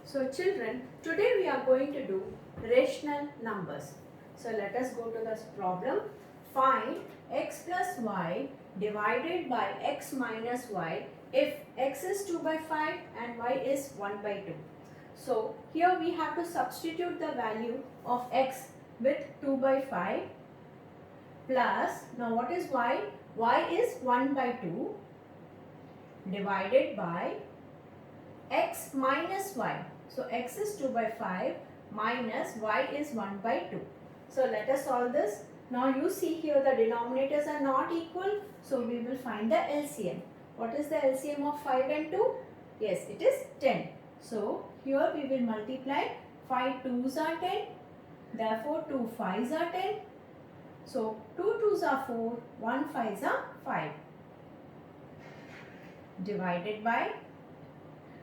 So children, today we are going to do rational numbers. So let us go to this problem. Find x plus y divided by x minus y if x is 2 by 5 and y is 1 by 2. So here we have to substitute the value of x with 2 by 5 plus, now what is y? Y is 1 by 2 divided by x minus y. So x is 2 by 5 minus y is 1 by 2. So let us solve this. Now you see here the denominators are not equal. So we will find the LCM. What is the LCM of 5 and 2? Yes, it is 10. So here we will multiply 5 2s are 10. Therefore 2 5s are 10. So 2 2s are 4, 1 5s are 5. Divided by,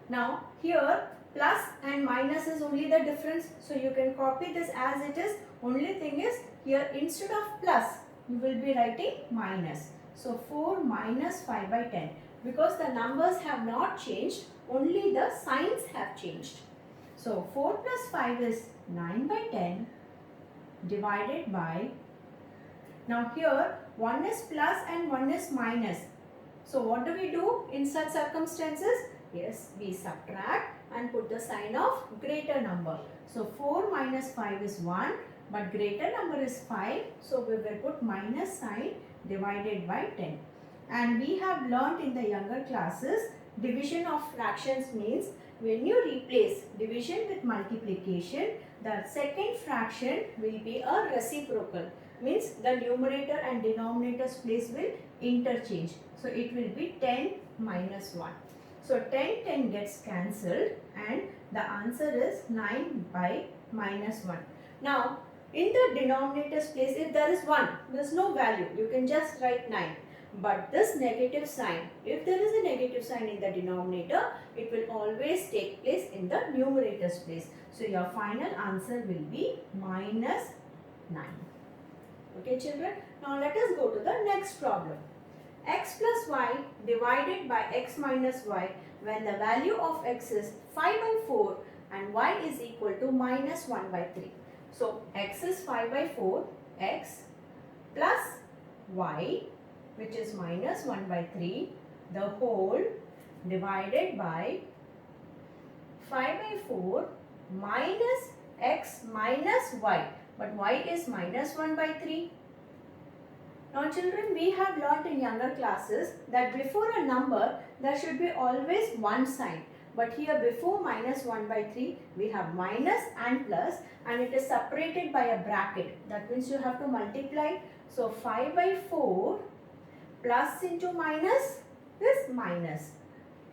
now here plus and minus is only the difference, so you can copy this as it is. Only thing is here instead of plus you will be writing minus. So 4 minus 5 by 10, because the numbers have not changed, only the signs have changed. So 4 plus 5 is 9 by 10 divided by, now here one is plus and one is minus. So what do we do in such circumstances? Yes, we subtract and put the sign of greater number. So 4 minus 5 is 1, but greater number is 5. So we will put minus sign divided by 10. And we have learnt in the younger classes, division of fractions means when you replace division with multiplication, the second fraction will be a reciprocal. Means the numerator and denominator's place will interchange. So it will be 10 minus 1. So 10 gets cancelled and the answer is 9 by minus 1. Now in the denominator's place, if there is 1, there is no value. You can just write 9. But this negative sign, if there is a negative sign in the denominator, it will always take place in the numerator's place. So your final answer will be minus 9. Okay children, now let us go to the next problem. X plus y divided by x minus y when the value of x is 5 by 4 and y is equal to minus 1 by 3. So x is 5 by 4, x plus y, which is minus 1 by 3, the whole divided by 5 by 4 minus x minus y, but y is minus 1 by 3. Now children, we have learnt in younger classes that before a number there should be always one sign. But here before minus 1 by 3 we have minus and plus, and it is separated by a bracket. That means you have to multiply. So 5 by 4 plus into minus is minus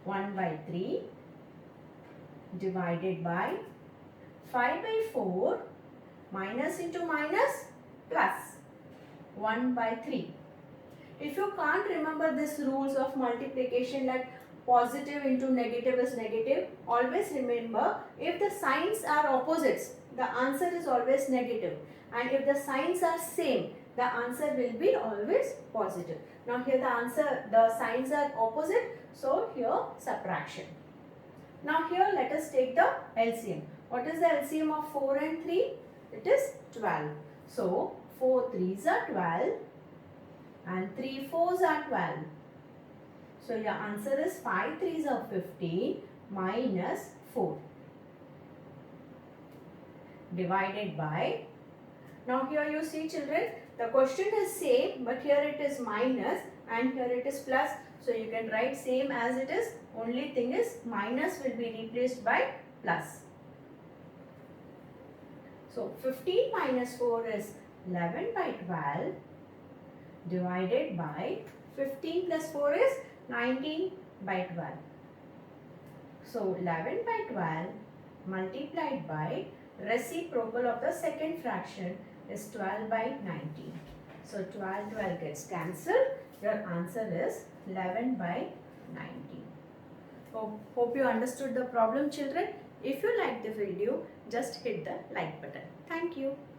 1 by 3 divided by 5 by 4 minus into minus plus 1 by 3. If you can't remember these rules of multiplication, like positive into negative is negative, always remember if the signs are opposites, the answer is always negative, and if the signs are same, the answer will be always positive. Now here the signs are opposite, so here subtraction. Now here let us take the LCM. What is the LCM of 4 and 3? It is 12. So 4 3s are 12 and 3 4s are 12. So your answer is 5 3s are 15 minus 4 divided by, now here you see children, the question is same, but here it is minus and here it is plus. So you can write same as it is, only thing is minus will be replaced by plus. So 15 minus 4 is 11 by 12 divided by 15 plus 4 is 19 by 12. So 11 by 12 multiplied by reciprocal of the second fraction is 12 by 19. So 12 gets cancelled. Your answer is 11 by 19. Hope you understood the problem children. If you like the video, just hit the like button. Thank you.